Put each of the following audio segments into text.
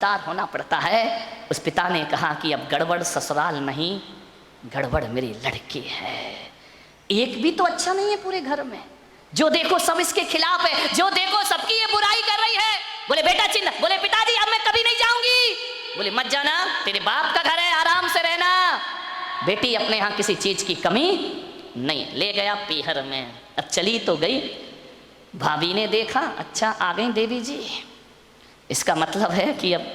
तार होना पड़ता है। उस पिता ने कहा कि अब गड़बड़ ससुराल नहीं, गड़बड़ मेरी लड़की है। एक भी तो अच्छा नहीं है पूरे घर में, जो देखो सब इसके खिलाफ है, जो देखो सबकी ये बुराई कर रही है। बोले बेटा चिन्ह, बोले पिताजी अब मैं कभी नहीं जाऊंगी। बोले मत जाना, तेरे बाप का घर है, आराम से रहना। बेटी अपने यहाँ किसी चीज की कमी नहीं, ले गया पीहर में। अब चली तो गई, भाभी ने देखा अच्छा आ गई देवी जी, इसका मतलब है कि अब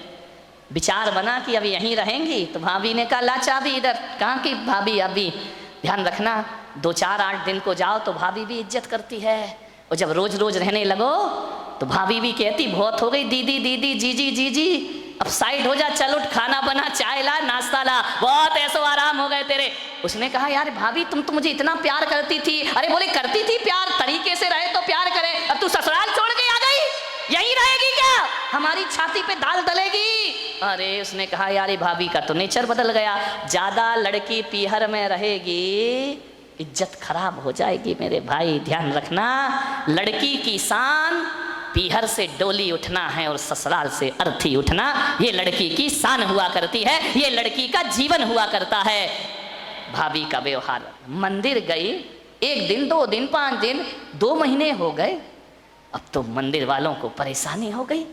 विचार बना कि अब यहीं रहेंगी। तो भाभी ने कहा ला चाबी इधर। कहाँ की भाभी, अभी ध्यान रखना 2-4-8 दिन को जाओ तो भाभी भी इज्जत करती है, और जब रोज रोज रहने लगो तो भाभी भी कहती बहुत हो गई दीदी दीदी जीजी जीजी, अब साइड हो जा, चल उठ, खाना बना, चाय ला, नाश्ता ला, बहुत ऐसो आराम हो गए तेरे। उसने कहा यार भाभी तुम तो मुझे इतना प्यार करती थी। अरे बोले करती थी प्यार, तरीके से रहे तो प्यार करे, अब तू ससुराल छोड़ के आ गई, यहीं रहेगी क्या, हमारी छाती पे दाल डलेगी। अरे उसने कहा यार भाभी का तो नेचर बदल गया, ज्यादा लड़की पीहर में रहेगी इज्जत खराब हो जाएगी। मेरे भाई ध्यान रखना, लड़की की शान पीहर से डोली उठना है और ससुराल से अर्थी उठना, ये लड़की की शान हुआ करती है, ये लड़की का जीवन हुआ करता है। भाभी का व्यवहार, मंदिर गई 1 दिन 2 दिन 5 दिन 2 महीने हो गए, अब तो मंदिर वालों को परेशानी हो गई,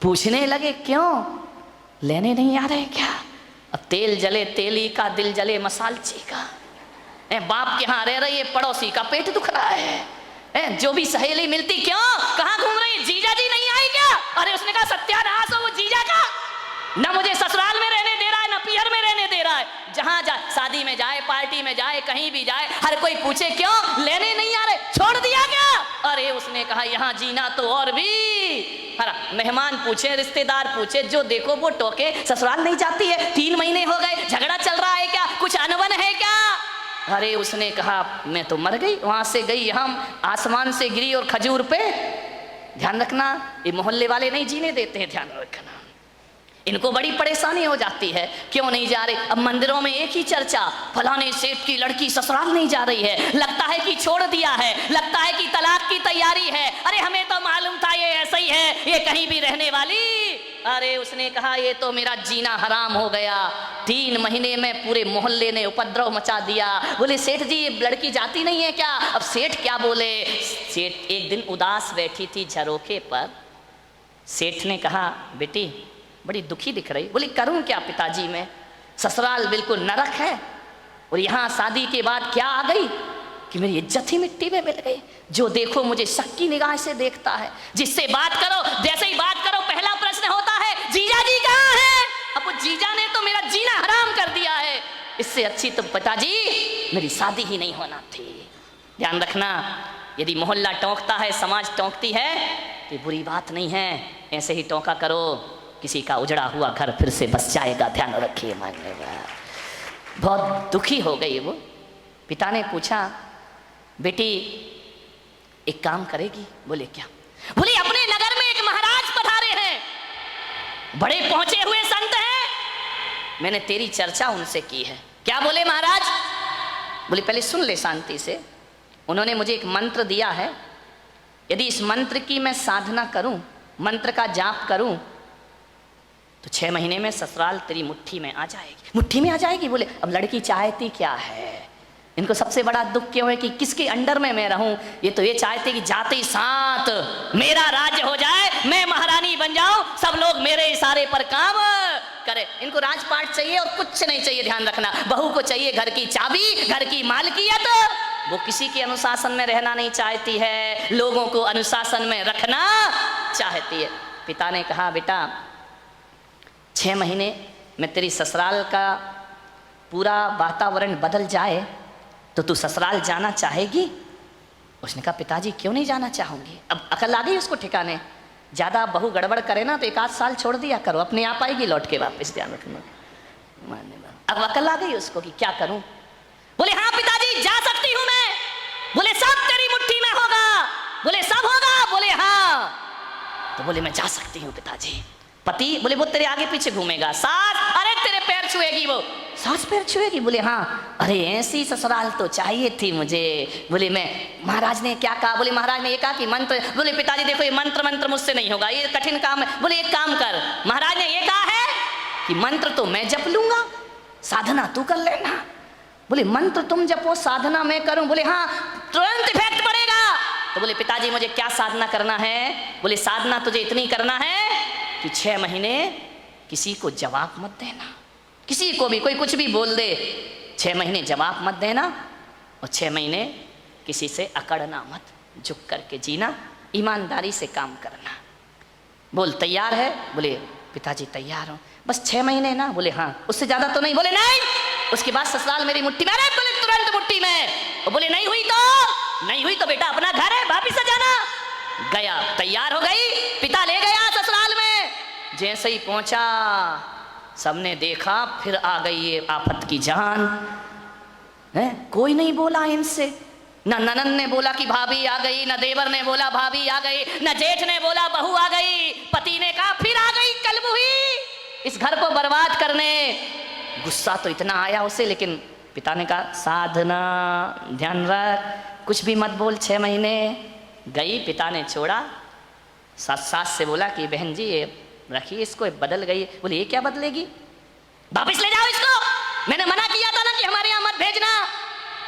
पूछने लगे क्यों लेने नहीं आ रहे क्या। अब तेल जले तेली का, दिल जले मसालची का। बाप के यहाँ रह रही है, पड़ोसी का पेट दुख रहा है, जो भी सहेली मिलती क्यों कहाँ घूम रही, जीजा जी नहीं आई क्या। अरे उसने कहा सत्यानाश हो वो जीजा का, ना मुझे ससुराल में रहने दे रहा है ना पीहर में रहने दे रहा है। जहां जाए, शादी में जाए, पार्टी में जाए, कहीं भी जाए, हर कोई पूछे क्यों लेने नहीं आ रहे, छोड़ दिया क्या। अरे उसने कहा यहाँ जीना तो और भी, हरा मेहमान पूछे, रिश्तेदार पूछे, जो देखो वो टोके, ससुराल नहीं जाती है, 3 महीने हो गए, झगड़ा चल रहा है क्या, कुछ अनबन है क्या। अरे उसने कहा मैं तो मर गई, वहां से गई, हम आसमान से गिरी और खजूर पे। ध्यान रखना, ये मोहल्ले वाले नहीं जीने देते हैं, ध्यान रखना, इनको बड़ी परेशानी हो जाती है, क्यों नहीं जा रहे। अब मंदिरों में एक ही चर्चा, फलाने सेठ की लड़की ससुराल नहीं जा रही है, लगता है कि छोड़ दिया है, लगता है कि तलाक की तैयारी है। अरे हमें तो मालूम था ये ऐसा ही है, ये कहीं भी रहने वाली। अरे उसने कहा ये तो मेरा जीना हराम हो गया, 3 महीने में पूरे मोहल्ले ने उपद्रव मचा दिया। बोले सेठ जी ये लड़की जाती नहीं है क्या। अब सेठ क्या बोले, सेठ एक दिन उदास बैठी थी झरोखे पर, सेठ ने कहा बेटी बड़ी दुखी दिख रही। बोली करूं क्या पिताजी, मैं ससुराल बिल्कुल नरक है, और यहाँ शादी के बाद क्या आ गई कि मेरी इज्जत ही मिट्टी में मिल गई। जो देखो मुझे शक की निगाह से देखता है, जिससे बात करो जैसे ही बात करो पहला प्रश्न होता है जीजा जी कहाँ है। अब वो जीजा ने तो मेरा जीना हराम कर दिया है, इससे अच्छी तो पिताजी मेरी शादी ही नहीं होना थी। ध्यान रखना, यदि मोहल्ला टोंकता है, समाज टोंकती है, तो बुरी बात नहीं है, ऐसे ही टोंका करो, किसी का उजड़ा हुआ घर फिर से बस जाएगा। ध्यान रखिए, मानेगा। बहुत दुखी हो गई वो। पिता ने पूछा बेटी एक काम करेगी। बोले क्या। बोले अपने नगर में एक महाराज पधारे हैं, बड़े पहुंचे हुए संत हैं, मैंने तेरी चर्चा उनसे की है। क्या बोले महाराज। बोले पहले सुन ले शांति से। उन्होंने मुझे एक मंत्र दिया है, यदि इस मंत्र की मैं साधना करूं, मंत्र का जाप करूं, तो 6 महीने में ससुराल तेरी मुट्ठी में आ जाएगी। मुट्ठी में आ जाएगी। बोले अब लड़की चाहती क्या है, इनको सबसे बड़ा दुख क्यों है कि किसके अंडर में मैं रहूं। ये तो ये चाहते कि जाते ही साथ मेरा राज्य हो जाए, मैं महारानी बन जाऊं, सब लोग मेरे इशारे पर काम करे। इनको राजपाट चाहिए और कुछ नहीं चाहिए। ध्यान रखना, बहू को चाहिए घर की चाबी, घर की मालकियत। वो किसी के अनुशासन में रहना नहीं चाहती है, लोगों को अनुशासन में रखना चाहती है। पिता ने कहा बेटा 6 महीने में तेरी ससुराल का पूरा वातावरण बदल जाए तो तू ससुराल जाना चाहेगी। उसने कहा पिताजी क्यों नहीं जाना चाहूंगी। अब अकल आ गई उसको ठिकाने, ज़्यादा बहू गड़बड़ करे ना तो 1-8 साल छोड़ दिया करो, अपने आप आएगी लौट के वापस। ध्यान रखना, अब अकल आ गई उसको कि क्या करूं। बोले हाँ पिताजी जा सकती हूं मैं। बोले सब तेरी मुट्ठी में होगा। बोले सब होगा। बोले हाँ। तो बोले मैं जा सकती हूँ पिताजी। पति बोले वो तेरे आगे पीछे घूमेगा। सास अरे तेरे पैर छुएगी, वो सास पैर छुएगी। बोले हाँ। अरे ऐसी ससुराल तो चाहिए थी मुझे। बोले मैं, महाराज ने क्या कहा। बोले महाराज ने ये कहा कि मंत्र। बोले पिताजी देखो ये मंत्र मुझसे नहीं होगा, ये कठिन काम है। बोले एक काम कर, महाराज ने ये कहा कि मंत्र तो मैं जप लूंगा, साधना तू कर लेना। बोले मंत्र तुम जपो, साधना मैं करूं? बोले हाँ, तुरंत इफेक्ट पड़ेगा। तो बोले पिताजी मुझे क्या साधना करना है? बोले साधना तुझे इतनी करना है कि 6 महीने किसी को जवाब मत देना, किसी को भी कोई कुछ भी बोल दे, 6 महीने जवाब मत देना, और 6 महीने किसी से अकड़ना मत, झुक करके जीना, ईमानदारी से काम करना। बोल तैयार है? बोले पिताजी तैयार हूँ, बस 6 महीने ना? बोले हाँ। उससे ज्यादा तो नहीं? बोले नहीं, उसके बाद ससुराल मेरी मुट्ठी में। अरे बोले तुरंत मुट्ठी में। और बोले नहीं हुई तो बेटा अपना घर है, वापिस आ जाना। गया, तैयार हो गई, पिता ले गया ससुराल में। जैसे ही पहुंचा सबने देखा, फिर आ गई ये आफत की जान है। कोई नहीं बोला इनसे, न ननन ने बोला कि भाभी आ गई, न देवर ने बोला भाभी आ गई, न जेठ ने बोला बहू आ गई। पति ने कहा फिर आ गई कलमुही इस घर को बर्बाद करने। गुस्सा तो इतना आया उसे, लेकिन पिता ने कहा साधना, ध्यान रख, कुछ भी मत बोल। 6 महीने गई, पिता ने छोड़ा। सास से बोला कि बहन जी ये रखिए इसको, बदल गई। बोले ये क्या बदलेगी, वापिस ले जाओ इसको, मैंने मना किया था ना कि हमारे यहाँ मत भेजना।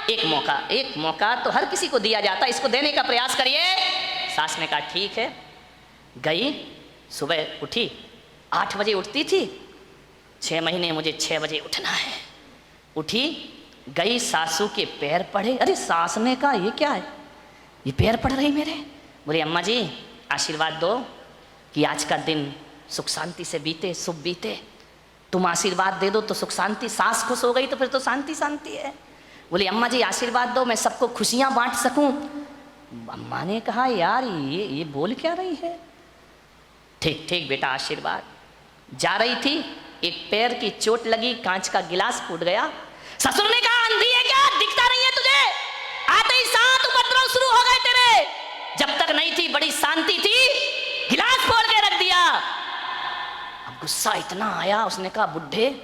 एक मौका तो हर किसी को दिया जाता, इसको देने का प्रयास करिए। सास ने कहा ठीक है। गई, सुबह उठी, 8 बजे उठती थी, 6 महीने मुझे 6 बजे उठना है। उठी, गई, सासू के पैर पड़े। अरे सास ने कहा ये क्या है, ये पैर पड़ रही मेरे। बोले अम्मा जी आशीर्वाद दो कि आज का दिन सुख शांति से बीते, शुभ बीते, तुम आशीर्वाद दे दो तो सुख शांति। सास खुश हो गई तो फिर तो शांति शांति है। बोले अम्मा जी आशीर्वाद दो, मैं सबको खुशियां बांट सकूं। अम्मा ने कहा यार ये बोल क्या रही है। ठीक ठीक बेटा आशीर्वाद। जा रही थी, एक पैर की चोट लगी, कांच का गिलास फूट गया। ससुर ने कहा अंधी है क्या, दिखता नहीं है तुझे? आते ही 7 उपद्रव शुरू हो गए तेरे। जब तक नहीं थी बड़ी शांति थी, गिलास फोड़ के रख दिया। अब गुस्सा इतना आया, उसने कहा बुढ़े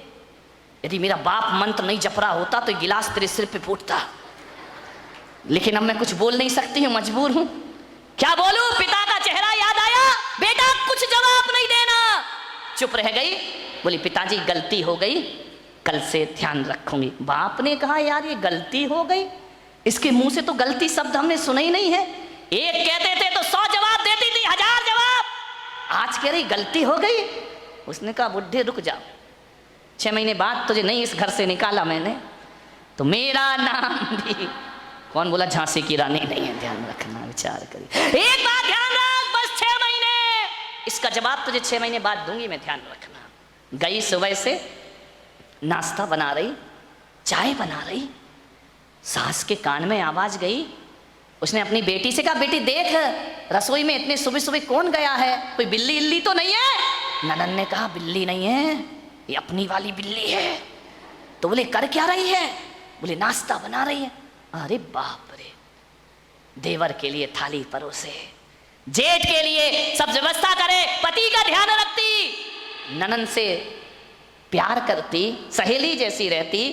यदि मेरा बाप मंत्र नहीं जप रहा होता तो गिलास तेरे सिर पे फूटता, लेकिन अब मैं कुछ बोल नहीं सकती हूँ, मजबूर हूं। क्या बोलूं? पिता का चेहरा याद आया। बेटा कुछ जवाब नहीं देना। चुप रह गई। बोली पिताजी गलती हो गई, कल से ध्यान रखूंगी। बाप ने कहा यार ये गलती हो गई, इसके मुंह से तो गलती शब्द हमने सुना ही नहीं है। एक कहते थे तो 100 जवाब देती थी, 1000 जवाब। आज कह रही गलती हो गई। उसने कहा बुढ़े रुक जाओ, 6 महीने बाद तुझे नहीं इस घर से निकाला मैंने तो मेरा नाम भी कौन बोला झांसी की रानी नहीं है। ध्यान रखना, विचार करिए, एक बात ध्यान रख, बस 6 महीने, इसका जवाब तुझे 6 महीने बाद दूंगी मैं, ध्यान रखना। गई सुबह से नाश्ता बना रही, चाय बना रही, सास के कान में आवाज गई। उसने अपनी बेटी से कहा बेटी देख रसोई में इतने सुबह सुबह कौन गया है, कोई बिल्ली इल्ली तो नहीं है? ननन ने कहा बिल्ली नहीं है, ये अपनी वाली बिल्ली है। तो बोले कर क्या रही है? बोले नाश्ता बना रही है। अरे बाप रे, देवर के लिए थाली परोसे, जेठ के लिए सब व्यवस्था करे, पति का ध्यान रखती, ननन से प्यार करती, सहेली जैसी रहती,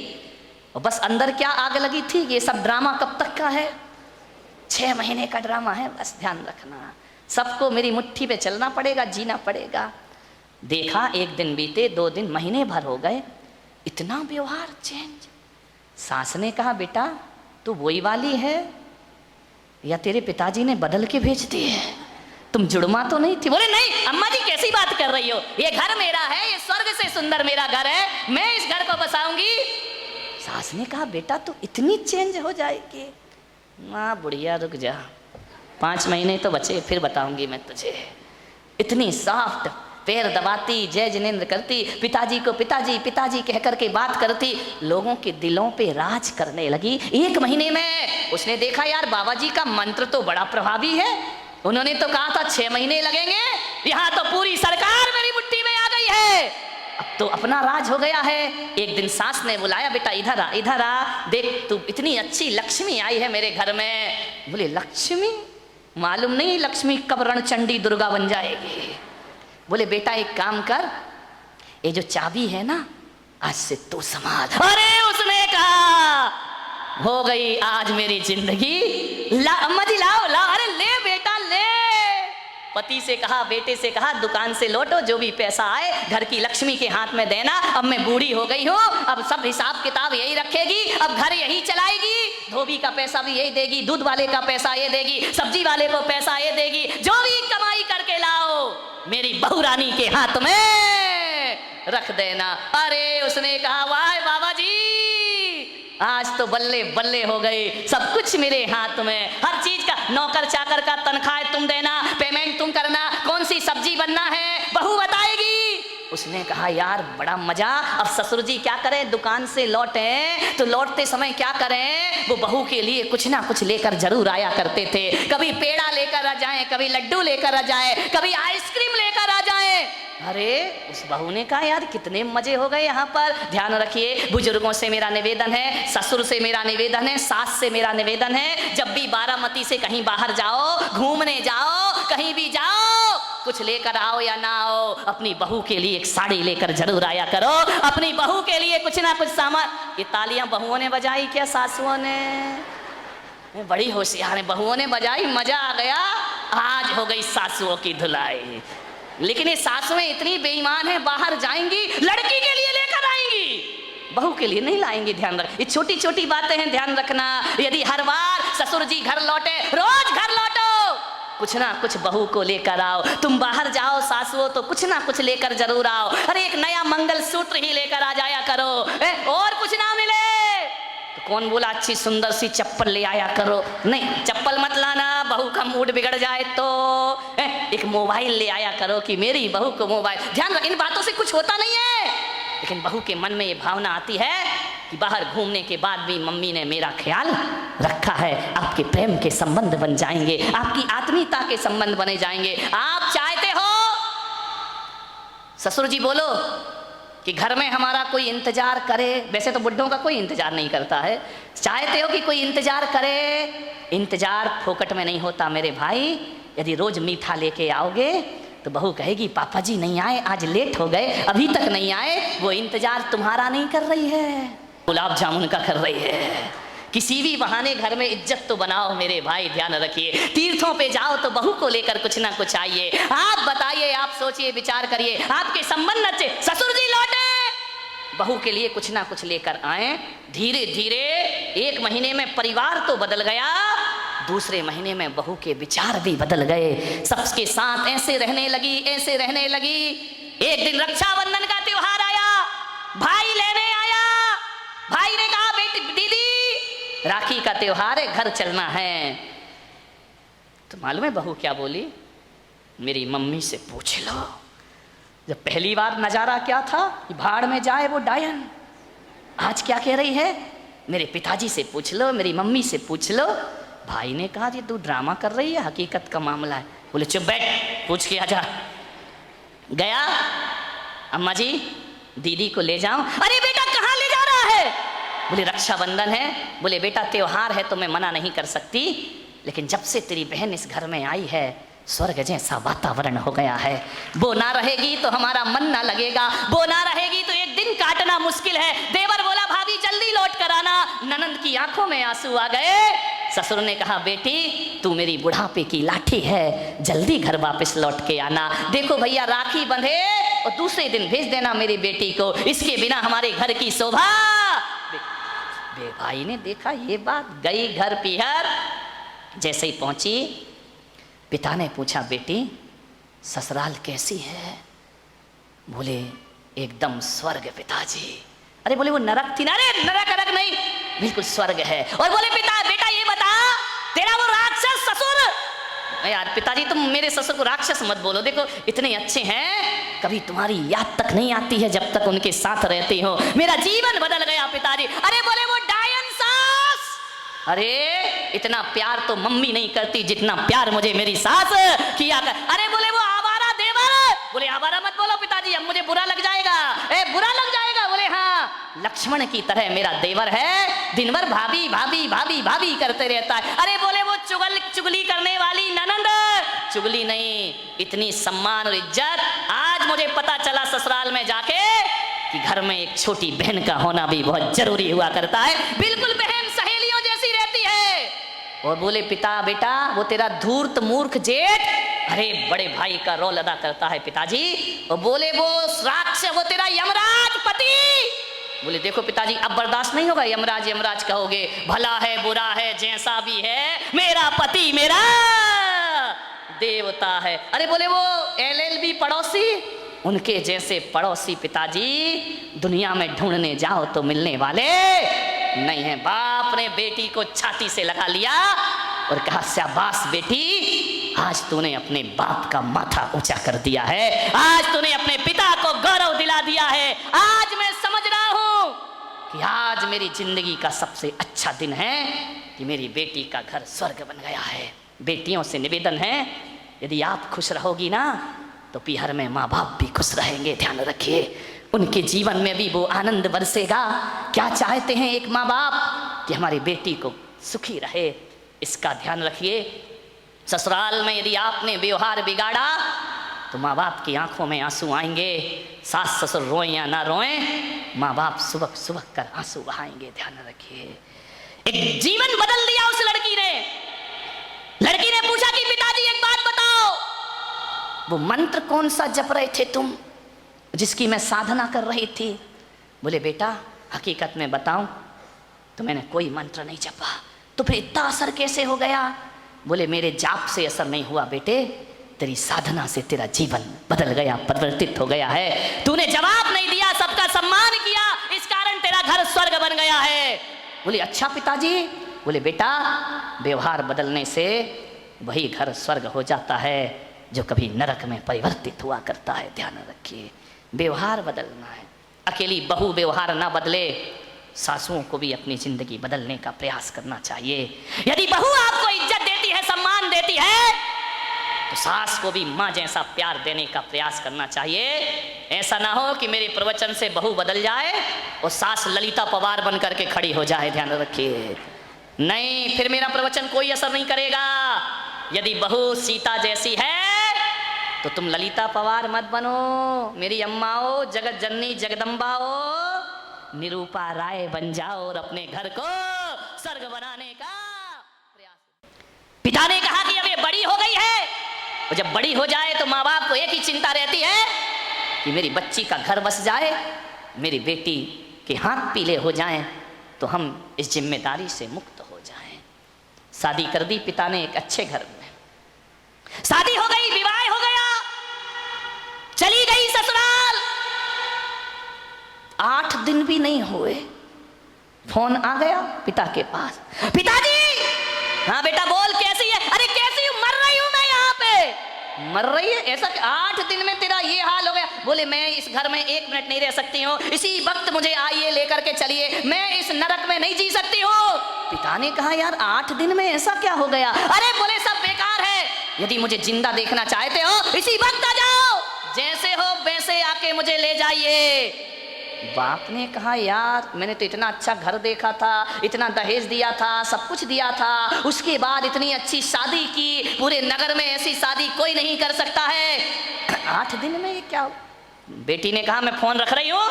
और बस अंदर क्या आग लगी थी, ये सब ड्रामा कब तक का है? 6 महीने का ड्रामा है, बस ध्यान रखना। सबको मेरी मुट्ठी पे चलना पड़ेगा, जीना पड़ेगा। देखा 1 दिन बीते, 2 दिन, महीने भर हो गए, इतना व्यवहार चेंज। सास ने कहा बेटा तू वही वाली है या तेरे पिताजी ने बदल के भेज दी है, तुम जुड़मा तो नहीं थी? बोले नहीं अम्मा जी कैसी बात कर रही हो, ये घर मेरा है, ये स्वर्ग से सुंदर मेरा घर है, मैं इस घर को बसाऊंगी। सास ने कहा बेटा तू इतनी चेंज हो जाएगी। माँ बुढ़िया रुक जा, 5 महीने तो बचे, फिर बताऊंगी मैं तुझे। इतनी सॉफ्ट, पैर दबाती, जय जिनेंद्र करती, पिताजी को पिताजी पिताजी कह करके बात करती, लोगों के दिलों पे राज करने लगी। 1 महीने में उसने देखा यार बाबा जी का मंत्र तो बड़ा प्रभावी है, उन्होंने तो कहा था 6 महीने लगेंगे, यहाँ तो पूरी सरकार मेरी मुट्ठी में आ गई है, अब तो अपना राज हो गया है। एक दिन सास ने बुलाया बेटा इधर आ, इधर आ, देख तू इतनी अच्छी लक्ष्मी आई है मेरे घर में। बोले लक्ष्मी? मालूम नहीं लक्ष्मी कब रणचंडी दुर्गा बन जाएगी। बोले बेटा एक काम कर, ये जो चाबी है ना आज से तू संभाल। अरे उसने कहा हो गई आज मेरी जिंदगी। ला अम्मा जी लाओ लाओ, अरे ले बेटा ले, पति से कहा, बेटे से कहा, दुकान से लौटो, जो भी पैसा आए घर की लक्ष्मी के हाथ में देना। अब मैं बूढ़ी हो गई हूँ, अब सब हिसाब किताब यही रखेगी, अब घर यही चलाएगी, धोबी का पैसा भी यही देगी, दूध वाले का पैसा ये देगी, सब्जी वाले को पैसा ये देगी, जो भी कमाई करके लाओ मेरी बहू रानी के हाथ में रख देना। अरे उसने कहा, वाह बाबा जी, आज तो बल्ले बल्ले हो गए, सब कुछ मेरे हाथ में, हर चीज का, नौकर चाकर का तनख्वाह तुम देना, पेमेंट तुम करना, कौन सी सब्जी बनना है बहू बताएगी। उसने कहा, यार बड़ा मजा। अब ससुर जी क्या करें, दुकान से लौटे तो लौटते समय क्या करें, वो बहू के लिए कुछ ना कुछ लेकर जरूर आया करते थे। कभी पेड़ा लेकर आ जाए, कभी लड्डू लेकर आ जाए, कभी आइसक्रीम लेकर आ जाए। अरे उस बहू ने कहा, यार कितने मजे हो गए यहाँ पर। ध्यान रखिए, बुजुर्गों से मेरा निवेदन है, ससुर से मेरा निवेदन है, सास से मेरा निवेदन है, जब भी बारामती से कहीं बाहर जाओ, घूमने जाओ, कहीं भी जाओ, कुछ लेकर आओ या ना आओ, अपनी बहू के लिए एक साड़ी लेकर जरूर आया करो, अपनी बहू के लिए कुछ ना कुछ सामान। ये तालियां बहुओं ने बजाई क्या सासुओं ने? बड़ी होशियार है, बहुओं ने बजाई, मजा आ गया। आज हो गई सासुओं की धुलाई। लेकिन ये सासुएं इतनी बेईमान है, बाहर जाएंगी लड़की के लिए लेकर आएंगी, बहू के लिए नहीं लाएंगी। ध्यान रख, ये छोटी छोटी बातें हैं, ध्यान रखना। यदि हर बार ससुर जी घर लौटे, रोज घर लौटो, कुछ ना कुछ बहू को लेकर आओ। तुम बाहर जाओ सासुओं तो कुछ ना कुछ लेकर जरूर आओ। अरे एक नया मंगलसूत्र ही लेकर आ जाया करो, और कुछ ना मिले तो कौन बोला अच्छी सुंदर सी चप्पल ले आया करो, नहीं चप्पल मत लाना, बहू का मूड बिगड़ जाए तो। एक मोबाइल ले आया करो कि मेरी बहू को मोबाइल। ध्यान रख, इन बातों से कुछ होता नहीं है, लेकिन बहू के मन में ये भावना आती है कि बाहर घूमने के बाद भी मम्मी ने मेरा ख्याल रखा है। आपके प्रेम के संबंध बन जाएंगे, आपकी आत्मीयता के संबंध बने जाएंगे। आप चाहते हो ससुर जी बोलो कि घर में हमारा कोई इंतजार करे, वैसे तो बुढ़ों का कोई इंतजार नहीं करता है, चाहते हो कि कोई इंतजार करे। इंतजार फोकट में नहीं होता मेरे भाई। यदि रोज मीठा लेके आओगे तो बहू कहेगी, पापा जी नहीं आए, आज लेट हो गए, अभी तक नहीं आए। वो इंतजार तुम्हारा नहीं कर रही है, गुलाब जामुन का कर रही है। किसी भी बहाने घर में इज्जत तो बनाओ मेरे भाई, ध्यान रखिए। तीर्थों पे जाओ तो बहू को लेकर कुछ ना कुछ आइए। आप बताइए, आप सोचिए, विचार करिए, आपके संबंध अच्छे, ससुर जी लौटे, बहू के लिए कुछ ना कुछ लेकर आए। धीरे धीरे 1 महीने में परिवार तो बदल गया, दूसरे महीने में बहू के विचार भी बदल गए। सबके साथ ऐसे रहने लगी, ऐसे रहने लगी। एक दिन रक्षाबंधन का त्योहार आया, भाई लेने आया। भाई ने कहा, बेटी दीदी राखी का त्योहार है, घर चलना है। तो मालूम है बहू क्या बोली? मेरी मम्मी से पूछ लो। जब पहली बार नजारा क्या था, भाड़ में जाए वो डायन, आज क्या कह रही है? मेरे पिताजी से पूछ लो, मेरी मम्मी से पूछ लो। भाई ने कहा, जी तू ड्रामा कर रही है, हकीकत का मामला है। बोले चुप बैठ, पूछ के आजा। गया, अम्मा जी दीदी को ले जाऊं। अरे बेटा कहाँ ले जा रहा है? बोले रक्षाबंधन है। बोले बेटा त्योहार है तो मैं मना नहीं कर सकती, लेकिन जब से तेरी बहन इस घर में आई है, स्वर्ग जैसा वातावरण हो गया है। वो ना रहेगी तो हमारा मन ना लगेगा, वो ना रहेगी तो एक दिन काटना मुश्किल है। देवर बोला, भाभी जल्दी लौट कर आना। ननंद की आंखों में आंसू आ गए। ससुर ने कहा, बेटी तू मेरी बुढ़ापे की लाठी है, जल्दी घर वापस लौट के आना। देखो भैया राखी बंधे और दूसरे दिन भेज देना मेरी बेटी को, इसके बिना हमारे घर की शोभा। भाई ने देखा ये बात, गई घर पीहर। जैसे ही पहुंची, पिता ने पूछा, बेटी ससुराल कैसी है? बोले एकदम स्वर्ग पिताजी। अरे बोले वो नरक थी ना? अरे नरक नरक नहीं, बिल्कुल स्वर्ग है। और बोले पिता बेटा ये बता, तेरा वो राक्षस ससुर। यार पिताजी तुम मेरे ससुर को राक्षस मत बोलो, देखो इतने अच्छे हैं, कभी तुम्हारी याद तक नहीं आती है जब तक उनके साथ रहती हो। मेरा जीवन बदल गया पिताजी। अरे बोले वो डायन सास। अरे इतना प्यार तो मम्मी नहीं करती जितना प्यार मुझे मेरी सास किया कर। अरे बोले वो आवारा देवर। बोले आवारा मत बोलो पिताजी, अब मुझे बुरा लग जाएगा। बुरा लग जाएगा? बोले हाँ, लक्ष्मण की तरह मेरा देवर है, दिन भर भाभी भाभी भाभी भाभी करते रहता है। अरे बोले वो चुगली करने वाली ननंद। चुगली नहीं, इतनी सम्मान और इज्जत। आज मुझे पता चला ससुराल में जाके कि घर में एक छोटी बहन का होना भी बहुत जरूरी हुआ करता है। बिल्कुल बहन सहेलियों जैसी रहती है। और बोले पिता बेटा वो तेरा धूर्त मूर्ख जेठ अरे बड़े भाई का रोल अदा करता है पिताजी। वो बोले वो राक्षस वो तेरा यमराज पति। बोले देखो पिताजी अब बर्दाश्त नहीं होगा, यमराज यमराज कहोगे, भला है बुरा है जैसा भी है मेरा पति मेरा देवता है। अरे बोले वो LLB पड़ोसी, उनके जैसे पड़ोसी पिताजी दुनिया में ढूंढने जाओ तो मिलने वाले नहीं है। बाप ने बेटी को छाती से लगा लिया और कहा शाबाश बेटी, आज तूने अपने बाप का माथा ऊंचा कर दिया है, आज तूने अपने पिता को गौरव दिला दिया है। आज मैं समझ रहा हूं कि आज मेरी जिंदगी का सबसे अच्छा दिन है कि मेरी बेटी का घर स्वर्ग बन गया है। बेटियों से निवेदन है, यदि आप खुश रहोगी ना तो पीहर में माँ बाप भी खुश रहेंगे। ध्यान रखिए, उनके जीवन में भी वो आनंद बरसेगा। क्या चाहते हैं एक माँ बाप कि हमारी बेटी को सुखी रहे, इसका ध्यान रखिए। ससुराल में यदि आपने व्यवहार बिगाड़ा तो माँ बाप की आंखों में आंसू आएंगे। सास ससुर रोएं या ना रोएं, माँ बाप सुबह सुबह कर आंसू बहाएंगे। ध्यान रखिए, एक जीवन बदल दिया उस लड़की ने। लड़की ने पूछा कि पिताजी एक बात बताओ, वो मंत्र कौन सा जप रहे थे तुम, जिसकी मैं साधना कर रही थी? बोले बेटा हकीकत में बताऊं तो मैंने कोई मंत्र नहीं जपा। तो फिर इतना असर कैसे हो गया? बोले मेरे जाप से असर नहीं हुआ बेटे, तेरी साधना से तेरा जीवन बदल गया, परिवर्तित हो गया है। तूने जवाब नहीं दिया, सबका सम्मान किया, इस कारण तेरा घर स्वर्ग बन गया है। बोले अच्छा पिताजी। बोले बेटा व्यवहार बदलने से वही घर स्वर्ग हो जाता है जो कभी नरक में परिवर्तित हुआ करता है। ध्यान रखिए, व्यवहार बदलना है। अकेली बहू व्यवहार ना बदले, सासुओं को भी अपनी जिंदगी बदलने का प्रयास करना चाहिए। यदि बहू आपको इज्जत देती है, सम्मान देती है, तो सास को भी माँ जैसा प्यार देने का प्रयास करना चाहिए। ऐसा ना हो कि मेरे प्रवचन से बहू बदल जाए और सास ललिता पवार बन करके खड़ी हो जाए। ध्यान रखिए, नहीं, फिर मेरा प्रवचन कोई असर नहीं करेगा। यदि बहू सीता जैसी है तो तुम ललिता पवार मत बनो, मेरी अम्मा हो, जगत जननी जगदम्बा हो, निरूपा राय बन जाओ और अपने घर को स्वर्ग बनाने का प्रयास। पिता ने कहा कि अब ये बड़ी हो गई है, और जब बड़ी हो जाए तो माँ बाप को एक ही चिंता रहती है कि मेरी बच्ची का घर बस जाए, मेरी बेटी के हाथ पीले हो जाएं, तो हम इस जिम्मेदारी से मुक्त हो जाएं। शादी कर दी पिता ने एक अच्छे घर में, शादी हो गई, विवाह हो गया, चली गई ससुराल। 8 दिन भी नहीं हुए फोन आ गया पिता के पास, पिताजी। हाँ बेटा बोल, कैसी है? अरे कैसी हूं, मर रही हूं मैं यहाँ पे। मर रही है? ऐसा 8 दिन में तेरा ये हाल हो गया? बोले मैं इस घर में 1 मिनट नहीं रह सकती हूँ, इसी वक्त मुझे आइए लेकर के चलिए, मैं इस नरक में नहीं जी सकती हूँ। पिता ने कहा यार 8 दिन में ऐसा क्या हो गया? अरे बोले सब बेकार है, यदि मुझे जिंदा देखना चाहते हो इसी वक्त आ जाओ, जैसे हो वैसे आके मुझे ले जाइए। बाप ने कहा यार मैंने तो इतना अच्छा घर देखा था, इतना दहेज दिया था, सब कुछ दिया था, उसके बाद इतनी अच्छी शादी की, पूरे नगर में ऐसी शादी कोई नहीं कर सकता है, 8 दिन में ये क्या? बेटी ने कहा मैं फोन रख रही हूँ,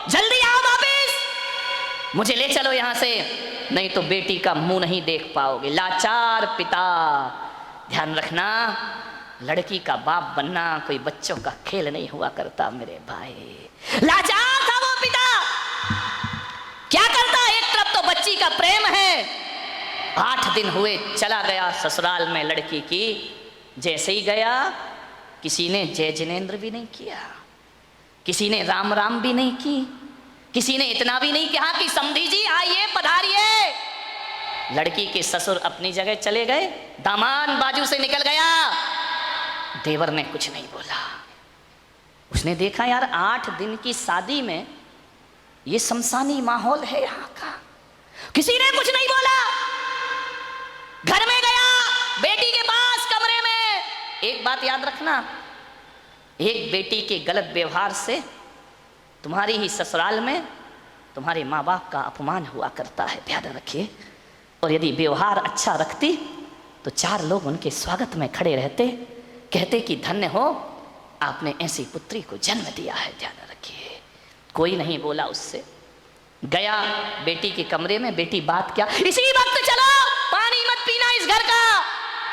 जल्दी आओ वापिस, मुझे ले चलो यहाँ से, नहीं तो बेटी का मुंह नहीं देख पाओगे। लाचार पिता। ध्यान रखना, लड़की का बाप बनना कोई बच्चों का खेल नहीं हुआ करता मेरे भाई। लाचार था वो पिता, क्या करता? एक तरफ तो बच्ची का प्रेम है, 8 दिन हुए चला गया ससुराल में लड़की की। जैसे ही गया किसी ने जय जिनेन्द्र भी नहीं किया, किसी ने राम राम भी नहीं की, किसी ने इतना भी नहीं कहा कि समधी जी आइए पधारिए। लड़की के ससुर अपनी जगह चले गए, दामाद बाजू से निकल गया, देवर ने कुछ नहीं बोला। उसने देखा यार 8 दिन की शादी में ये शमशानी माहौल है यहाँ का, किसी ने कुछ नहीं बोला। घर में गया, बेटी के पास कमरे में। एक बात याद रखना, एक बेटी के गलत व्यवहार से तुम्हारी ही ससुराल में तुम्हारे माँ बाप का अपमान हुआ करता है, ध्यान रखिए। और यदि व्यवहार अच्छा रखती तो 4 लोग उनके स्वागत में खड़े रहते, कहते कि धन्य हो आपने ऐसी पुत्री को जन्म दिया है। ध्यान रखिए, कोई नहीं बोला उससे। गया बेटी के कमरे में, बेटी बात क्या? इसी वक्त चलो, पानी मत पीना इस घर का,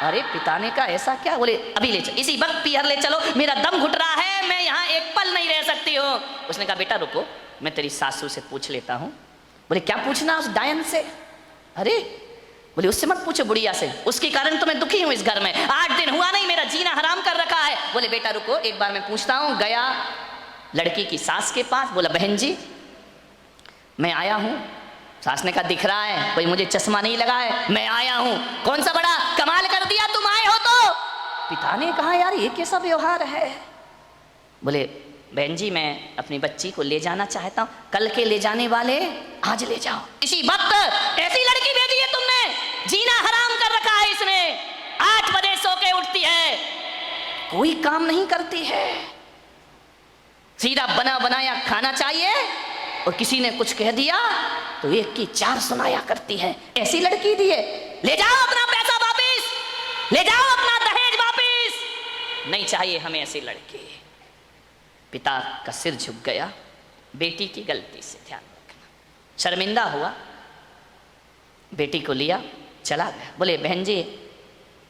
अरे पिता ने कहा ऐसा क्या? बोले अभी ले चलो, इसी वक्त पीहर ले चलो, मेरा दम घुट रहा है, मैं यहाँ एक पल नहीं रह सकती हूँ। उसने कहा बेटा रुको, मैं तेरी सासू से पूछ लेता हूँ। बोले क्या पूछना उस डायन से? अरे बोले उससे मत पूछो, बुढ़िया से, उसके कारण तो मैं दुखी हूँ इस घर में, 8 दिन हुआ नहीं, मेरा जीना हराम कर रखा है। बोले बेटा रुको, एक बार मैं पूछता हूँ। गया लड़की की सास के पास, बोला बहन जी मैं आया हूँ। सास ने कहा दिख रहा है, कोई मुझे चश्मा नहीं लगा है, मैं आया हूँ। कौन सा बड़ा कमाल कर दिया तुम आए हो तो? पिता ने कहा यार ये कैसा व्यवहार है? बोले बहन जी मैं अपनी बच्ची को ले जाना चाहता हूँ, कल के ले जाने वाले आज ले जाओ। इसी वक्त ऐसी लड़की भेजी है तुमने, जीना हराम कर रखा है इसमें, 8 बजे सो के उठती है, कोई काम नहीं करती है, सीधा बना बनाया खाना चाहिए, और किसी ने कुछ कह दिया तो 1 की 4 सुनाया करती है। ऐसी लड़की दी है, ले जाओ अपना पैसा वापिस, ले जाओ अपना दहेज वापिस, नहीं चाहिए हमें ऐसी लड़की। पिता का सिर झुक गया, बेटी की गलती से ध्यान रखना, शर्मिंदा हुआ, बेटी को लिया चला गया। बोले बहन जी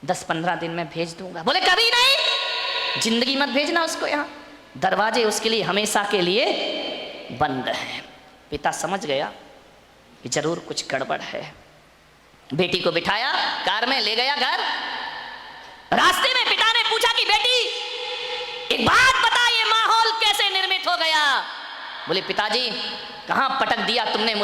10-15 दिन में भेज दूंगा। बोले कभी नहीं, जिंदगी मत भेजना उसको यहाँ, दरवाजे उसके लिए हमेशा के लिए बंद हैं। पिता समझ गया कि जरूर कुछ गड़बड़ है, बेटी को बिठाया, कार में ले गया घर। रास्ते में पिता ने पूछा कि बेटी एक बात बता, ये माहौल कैसे निर्मित हो गया? बोले पिताजी कहाँ पटक दिया तुमने मुझे।